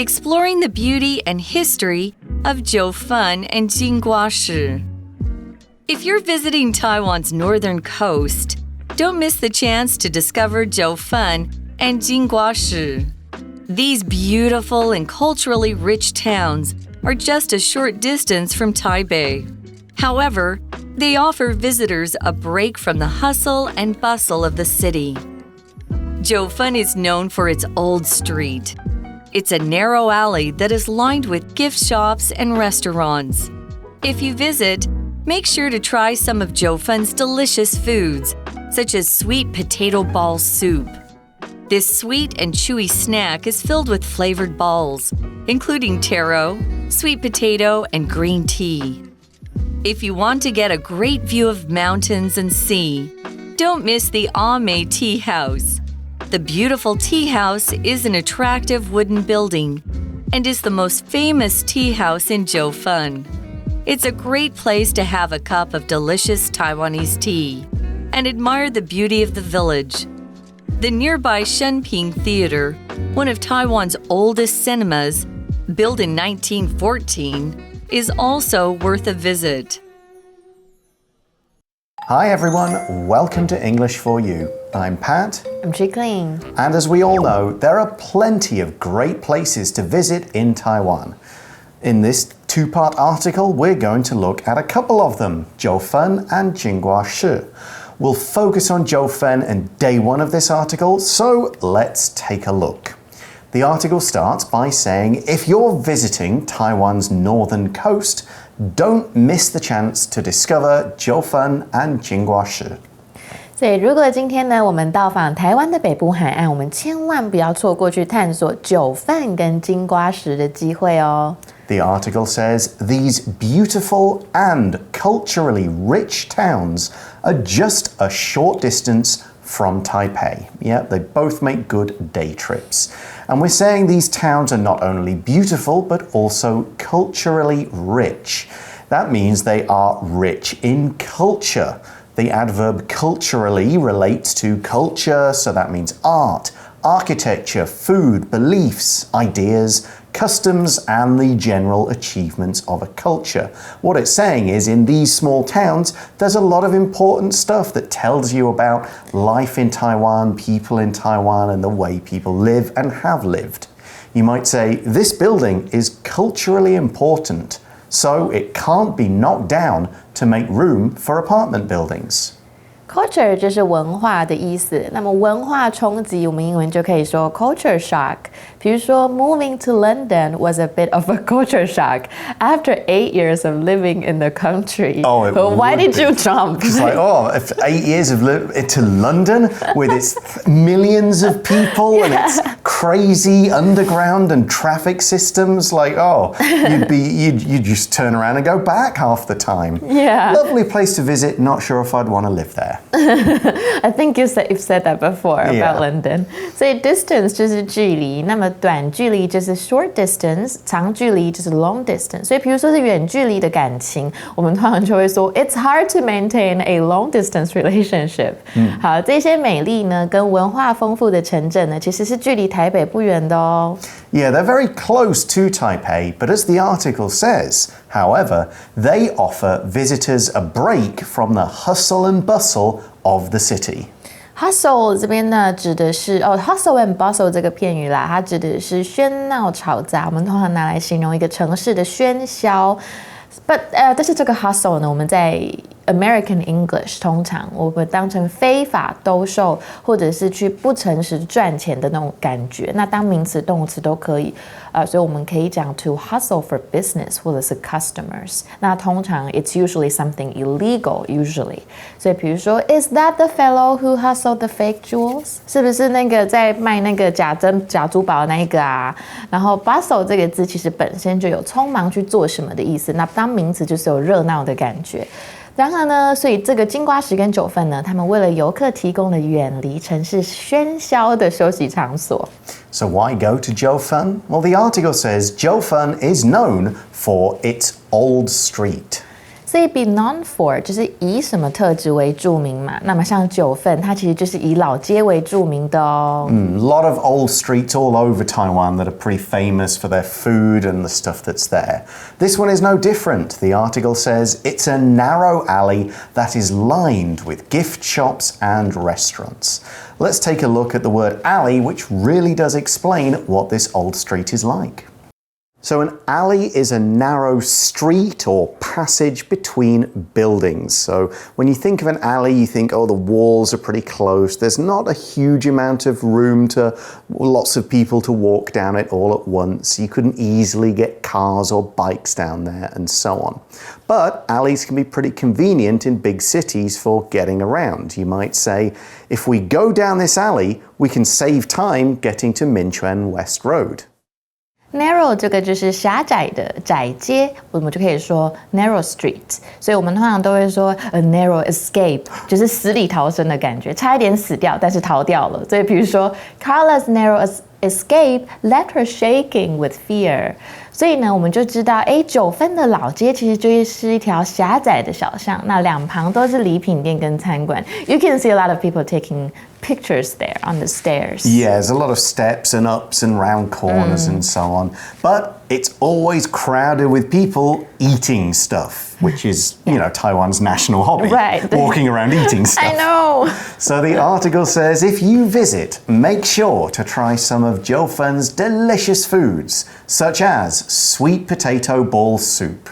exploring the beauty and history of Jiufen and Jinguashi. If you're visiting Taiwan's northern coast, don't miss the chance to discover Jiufen and Jinguashi. These beautiful and culturally rich towns are just a short distance from Taipei. However, they offer visitors a break from the hustle and bustle of the city. Jiufen is known for its old street. It's a narrow alley that is lined with gift shops and restaurants. If you visit, make sure to try some of Jiufen's delicious foods, such as sweet potato ball soup. This sweet and chewy snack is filled with flavored balls, including taro, sweet potato, and green tea. If you want to get a great view of mountains and sea, don't miss the Ame Tea House. The beautiful tea house is an attractive wooden building and is the most famous tea house in Jiufen. It's a great place to have a cup of delicious Taiwanese tea and admire the beauty of the village. The nearby Shenping Theater, one of Taiwan's oldest cinemas, built in 1914, is also worth a visit. Hi everyone, welcome to English for You. I'm Pat. I'm Jiufen. And as we all know, there are plenty of great places to visit in Taiwan. In this two-part article, we're going to look at a couple of them, Jiufen and Jinguashi. We'll focus on Jiufen and day one of this article, so let's take a look. The article starts by saying, if you're visiting Taiwan's northern coast, don't miss the chance to discover Jiufen and Jinguashi. 所以如果今天呢，我们到访台湾的北部海岸，我们千万不要错过去探索九份跟金瓜石的机会哦。The article says these beautiful and culturally rich towns are just a short distance from Taipei. Yeah, they both make good day trips. And we're saying these towns are not only beautiful, but also culturally rich. That means they are rich in culture. The adverb culturally relates to culture, so that means art, architecture, food, beliefs, ideas, customs, and the general achievements of a culture. What it's saying is in these small towns, there's a lot of important stuff that tells you about life in Taiwan, people in Taiwan, and the way people live and have lived. You might say, this building is culturally important, so it can't be knocked down to make room for apartment buildings. Culture 就是文化的意思，那么文化冲击，我们英文就可以说 culture shock。比如说 moving to London was a bit of a culture shock after 8 years of living in the country. Oh, but why did you jump? It's like, if 8 years of living to London with its millions of people and its crazy underground and traffic systems, like, you'd just turn around and go back half the time. Yeah. Lovely place to visit, not sure if I'd want to live there. I think you've said that before about London. 所以 distance 就是距离，那么短距离就是 short distance， 长距离就是 long distance。所以比如说是远距离的感情，我们通常就会说 it's hard to maintain a long distance relationship。好，这些美丽呢跟文化丰富的城镇呢，其实是距离台北不远的哦。Yeah, they're very close to Taipei, but as the article says, however, they offer visitors a break from the hustle and bustle of the city. Hustle 这边呢指的是hustle and bustle 这个片语啦，它指的是喧闹吵杂，我们通常拿来形容一个城市的喧嚣。但是这个 hustle 呢，我们在American English 通常我们当成非法兜售或者是去不诚实赚钱的那种感觉，那当名词动词都可以所以我们可以讲 to hustle for business 或者是 customers， 那通常 it's usually something illegal usually， 所以比如说 is that the fellow who hustled the fake jewels， 是不是那个在卖那个假珠宝的那一个啊？然后 bustle 这个字其实本身就有匆忙去做什么的意思，那当名词就是有热闹的感觉。然而呢，所以这个金瓜石跟九份呢，他们为了游客提供了远离城市喧嚣的休息场所。So why go to Jiufen? Well, the article says Jiufen is known for its old street. 所以 be known for 就是以什么特质为著名嘛。那么像九份，它其实就是以老街为著名的哦。A lot of old streets all over Taiwan that are pretty famous for their food and the stuff that's there. This one is no different. The article says it's a narrow alley that is lined with gift shops and restaurants. Let's take a look at the word alley, which really does explain what this old street is like. So an alley is a narrow street or passage between buildings. So when you think of an alley, you think, oh, the walls are pretty close. There's not a huge amount of room to lots of people to walk down it all at once. You couldn't easily get cars or bikes down there and so on. But alleys can be pretty convenient in big cities for getting around. You might say, if we go down this alley, we can save time getting to Minchuan West Road.Narrow 这个就是狭窄的窄街，我们就可以说 narrow street。所以我们通常都会说 a narrow escape， 就是死里逃生的感觉，差一点死掉，但是逃掉了。所以比如说 Carla's narrow escape left her shaking with fear。所以呢，我们就知道，九份的老街其实就是一条狭窄的小巷，那两旁都是礼品店跟餐馆。You can see a lot of people taking pictures there on the stairs. Yeah, there's a lot of steps and ups and round corners and so on. But it's always crowded with people eating stuff, which is, you know, Taiwan's national hobby. Right. Walking around eating stuff. I know. So the article says if you visit, make sure to try some of Jiufen's delicious foods, such as sweet potato ball soup.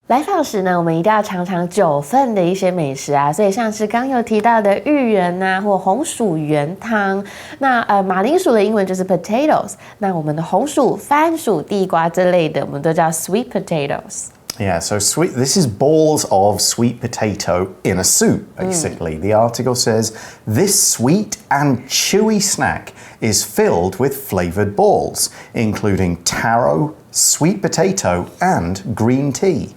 来访时呢，我们一定要尝尝九份的一些美食啊，所以像是刚有提到的芋圆啊，或红薯圆汤。那马铃薯的英文就是 potatoes， 那我们的红薯、番薯、地瓜这类的，我们都叫 sweet potatoes。Yeah, so this is balls of sweet potato in a soup, basically. The article says this sweet and chewy snack is filled with flavored balls, including taro, sweet potato, and green tea.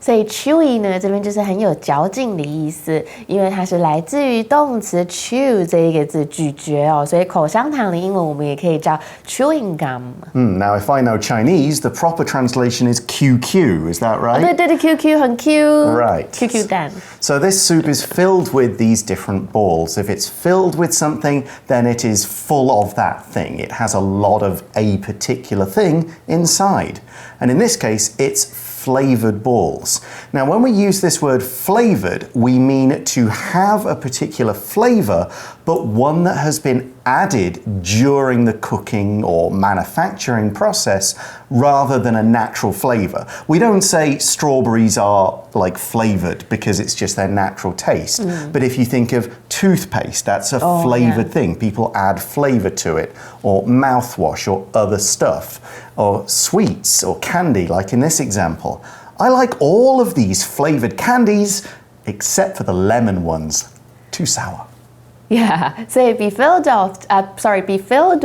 所以 chewy 呢，这边就是很有嚼劲的意思，因为它是来自于动词 chew 这一个字，咀嚼哦，所以口香糖的英文我们也可以叫 chewing gum。Now, if I know Chinese, the proper translation is QQ, is that right? 对对对 ，QQ 很 Q。Right. QQ 蛋。So this soup is filled with these different balls. If it's filled with something, then it is full of that thing. It has a lot of a particular thing inside. And in this case, it's flavored balls. Now, when we use this word flavored, we mean to have a particular flavor, but one that has been added during the cooking or manufacturing process rather than a natural flavor. We don't say strawberries are like flavored because it's just their natural taste. But if you think of toothpaste, that's a flavored thing. People add flavor to it, or mouthwash or other stuff, or sweets or candy, like in this example. I like all of these flavored candies except for the lemon ones. Too sour.Yeah, 所以 be filled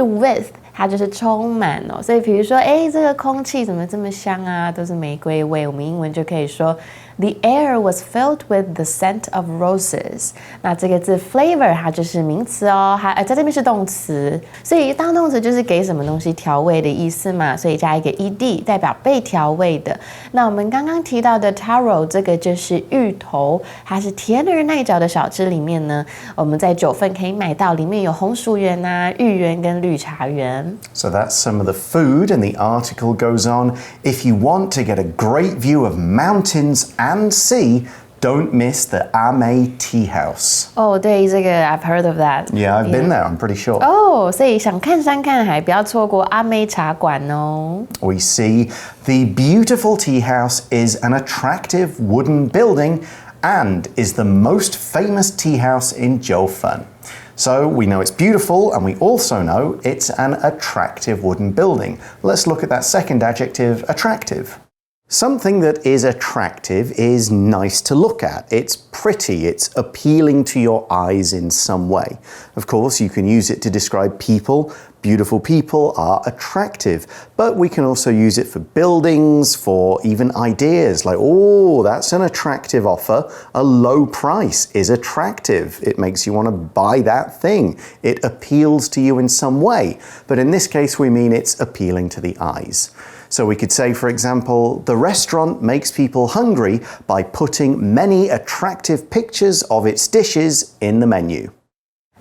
with 它就是充满哦。所以比如说，这个空气怎么这么香啊？都是玫瑰味。我们英文就可以说 The air was filled with the scent of roses. 那这个字 flavor 它就是名词哦，在这边是动词，所以当动词就是给什么东西调味的意思嘛，所以加一个 ed 代表被调味的。那我们刚刚提到的 taro 这个就是芋头，它是甜而耐嚼的小吃里面呢，我们在九份可以买到，里面有红薯圆啊、芋圆跟绿茶圆。So that's some of the food, and the article goes on. If you want to get a great view of mountains and sea, don't miss the Ame Tea House. 对，这个 I've heard of that. Yeah, I've been there, I'm pretty sure. 所以想看山看海，不要错过阿妹茶馆哦。We see the beautiful tea house is an attractive wooden building and is the most famous tea house in Jiufen.So we know it's beautiful, and we also know it's an attractive wooden building. Let's look at that second adjective, attractive. Something that is attractive is nice to look at. It's pretty, it's appealing to your eyes in some way. Of course, you can use it to describe people. Beautiful people are attractive, but we can also use it for buildings, for even ideas like, oh, that's an attractive offer. A low price is attractive. It makes you want to buy that thing. It appeals to you in some way. But in this case, we mean it's appealing to the eyes. So we could say, for example, the restaurant makes people hungry by putting many attractive pictures of its dishes in the menu.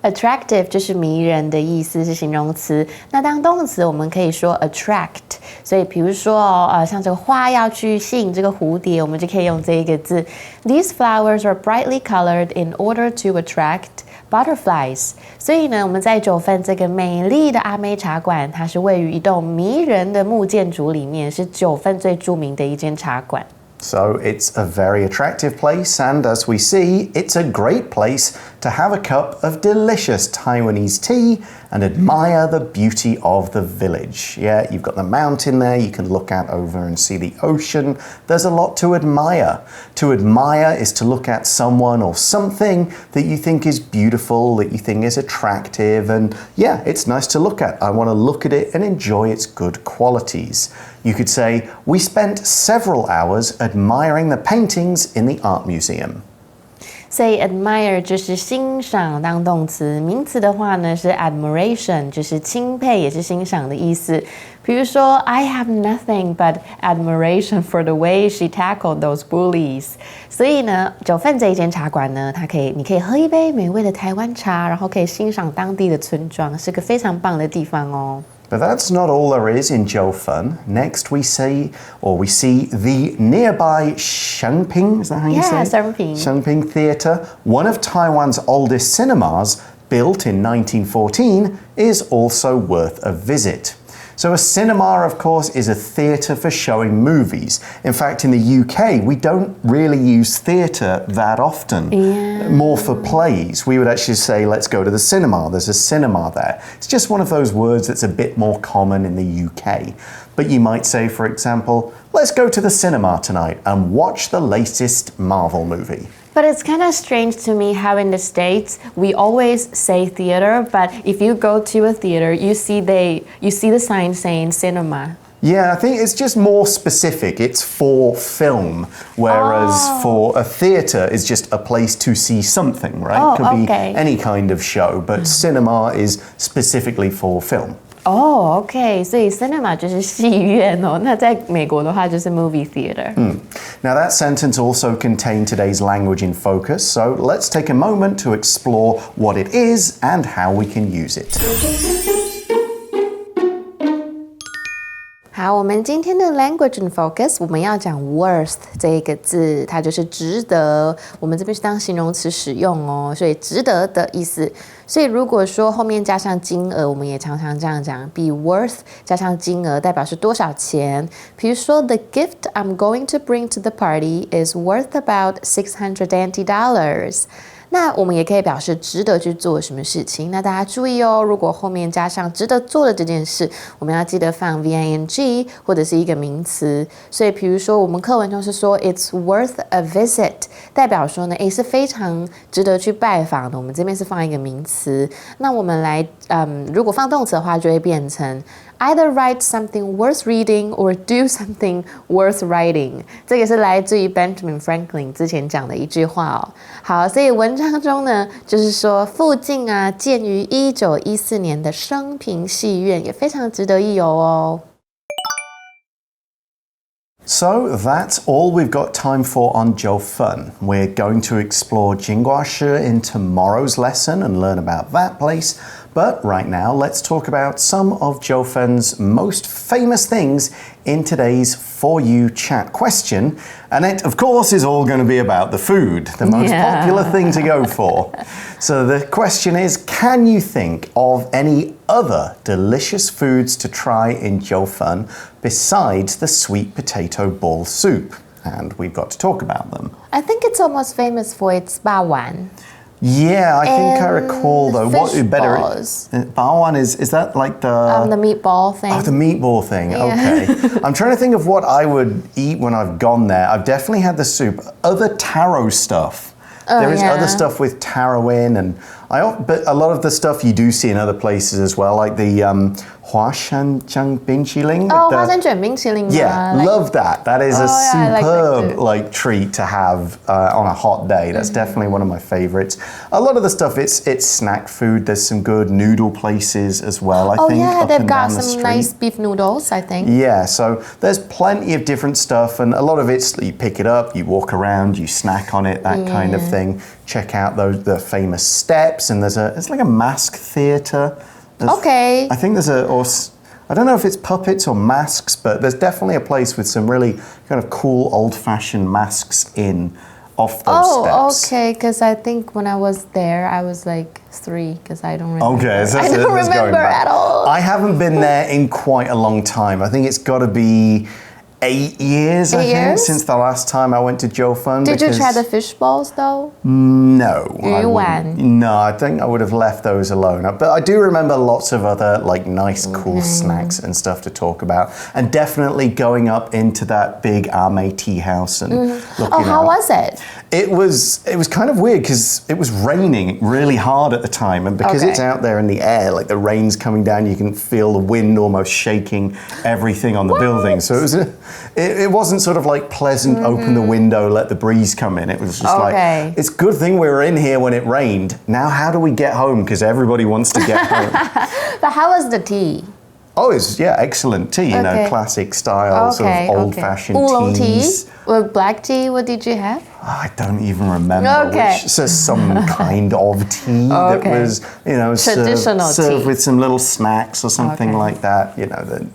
Attractive 就是迷人的意思，是形容词。那当动词，我们可以说 attract。所以，比如说像这个花要去吸引这个蝴蝶，我们就可以用这一个字。These flowers are brightly colored in order to attract butterflies. 所以呢，我们在九份这个美丽的阿妹茶馆，它是位于一栋迷人的木建筑里面，是九份最著名的一间茶馆。So it's a very attractive place, and as we see, it's a great place to have a cup of delicious Taiwanese tea and admire the beauty of the village. Yeah, you've got the mountain there, you can look out over and see the ocean. There's a lot to admire. To admire is to look at someone or something that you think is beautiful, that you think is attractive, and yeah, it's nice to look at. I want to look at it and enjoy its good qualities. You could say, we spent several hours admiring the paintings in the art museum. 所以 admire 就是欣赏当动词，名词的话呢是 admiration， 就是钦佩也是欣赏的意思。比如说 I have nothing but admiration for the way she tackled those bullies。所以呢，九份这一间茶馆呢，你可以喝一杯美味的台湾茶，然后可以欣赏当地的村庄，是个非常棒的地方哦。But that's not all there is in Jiufen. Next we see the nearby Shengping, is that how you say it? Shengping. Shengping Theatre, one of Taiwan's oldest cinemas, built in 1914, is also worth a visit. So a cinema, of course, is a theatre for showing movies. In fact, in the UK, we don't really use theatre that often. Yeah. More for plays. We would actually say, let's go to the cinema. There's a cinema there. It's just one of those words that's a bit more common in the UK. But you might say, for example, let's go to the cinema tonight and watch the latest Marvel movie. But it's kind of strange to me how in the States we always say theater, but if you go to a theater, you see the sign saying cinema. Yeah, I think it's just more specific. It's for film, whereas for a theatre is just a place to see something, right? Oh, Could okay. be any kind of show, but cinema is specifically for film. Oh, okay. 所以 cinema 就是戏院哦。那在美国的话就是 movie theater. Now that sentence also contained today's language in focus, so let's take a moment to explore what it is and how we can use it. 好，我们今天的 language in focus 我们要讲 worth 这一个字，它就是值得。我们这边是当形容词使用哦，所以值得的意思。所以如果说后面加上金额，我们也常常这样讲 be worth 加上金额代表是多少钱。比如说 the gift I'm going to bring to the party is worth about $620。那我们也可以表示值得去做什么事情。那大家注意哦，如果后面加上值得做的这件事，我们要记得放 VING 或者是一个名词。所以比如说我们课文中是说 It's worth a visit， 代表说呢，是非常值得去拜访的。我们这边是放一个名词。那我们来，如果放动词的话，就会变成Either write something worth reading or do something worth writing。 这个是来自于 Benjamin Franklin 之前讲的一句话哦。好，所以文章中呢，就是说附近啊，建于1914年的升平戏院也非常值得一游哦。So that's all we've got time for on Jiufen. We're going to explore Jinguashi in tomorrow's lesson and learn about that place. But right now, let's talk about some of Jiufen's most famous things in today's For You chat question. And it, of course, is all going to be about the food, the most popular thing to go for. So the question is, can you think of any other delicious foods to try in Jiufen besides the sweet potato ball soup? And we've got to talk about them. I think it's almost famous for its bawan. Yeah, I think I recall though. Fish What better? balls. Baoan is that like the meatball thing. Oh, the meatball thing. Yeah. Okay. I'm trying to think of what I would eat when I've gone there. I've definitely had the soup. Other taro stuff. There is other stuff with taro in, and but a lot of the stuff you do see in other places as well, like the 花生酱冰淇淋.花生卷冰淇淋 Yeah, love that. That is a superb like treat to have on a hot day. That's definitely one of my favorites. A lot of the stuff, it's snack food. There's some good noodle places as well, I think. Yeah, they've got some street. nice beef noodles, I think. Yeah, so there's plenty of different stuff, and a lot of it's you pick it up, you walk around, you snack on it, that kind of thing. Check out the famous steps, and it's like a mask theatre. Okay. I think I don't know if it's puppets or masks, but there's definitely a place with some really kind of cool old-fashioned masks off those steps. Okay, because I think when I was there, I was like 3, because I don't remember. Okay, so I don't remember at all. I haven't been there in quite a long time. I think it's got to be 8 years, I think, since the last time I went to Jiufen. Did you try the fish balls, though? No. No, I think I would have left those alone. But I do remember lots of other like nice, cool snacks and stuff to talk about. And definitely going up into that big Ame tea house and looking out. How was it? It was kind of weird because it was raining really hard at the time. And because it's out there in the air, like the rain's coming down, you can feel the wind almost shaking everything on the building. So it wasn't sort of like pleasant, open the window, let the breeze come in. It was just like, it's a good thing we were in here when it rained. Now how do we get home? Because everybody wants to get home. But how was the tea? Oh, it's excellent tea, classic style, sort of old-fashioned Oolong teas. Tea? Or black tea, what did you have? I don't even remember. So some kind of tea that was, traditional served with some little snacks or something like that,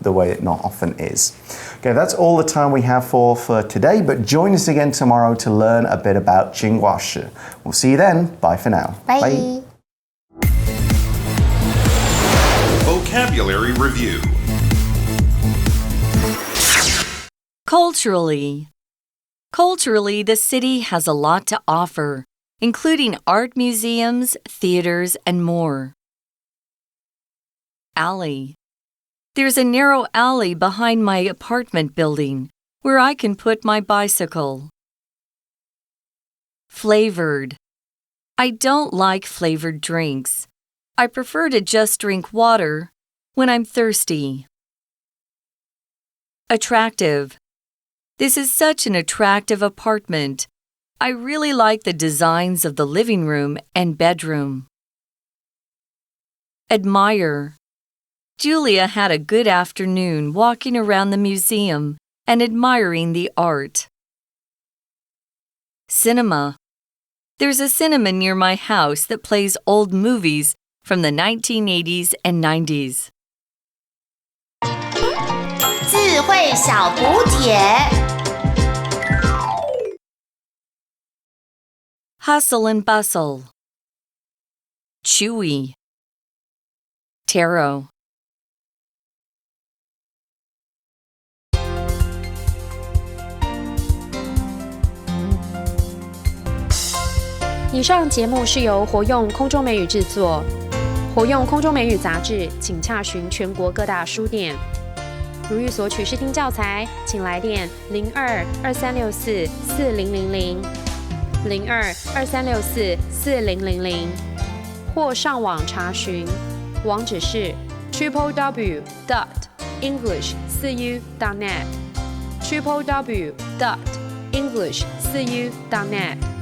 the way it not often is. Okay, that's all the time we have for today, but join us again tomorrow to learn a bit about Jingguashi. We'll see you then. Bye for now. Bye. Vocabulary Review. Culturally. Culturally, the city has a lot to offer, including art museums, theaters, and more. Alley. There's a narrow alley behind my apartment building where I can put my bicycle. Flavored. I don't like flavored drinks. I prefer to just drink water when I'm thirsty. Attractive. This is such an attractive apartment. I really like the designs of the living room and bedroom. Admire. Julia had a good afternoon walking around the museum and admiring the art. Cinema. There's a cinema near my house that plays old movies from the 1980s and 90s. 智慧小补帖 Hustle and bustle. Chewy. Taro. 以上节目是由活用空中美语制作，活用空中美语杂志，请洽询全国各大书店。如欲索取试听教材，请来电02-2364-4000，02-2364-4000，或上网查询，网址是 www.english4u.net，www.english4u.net。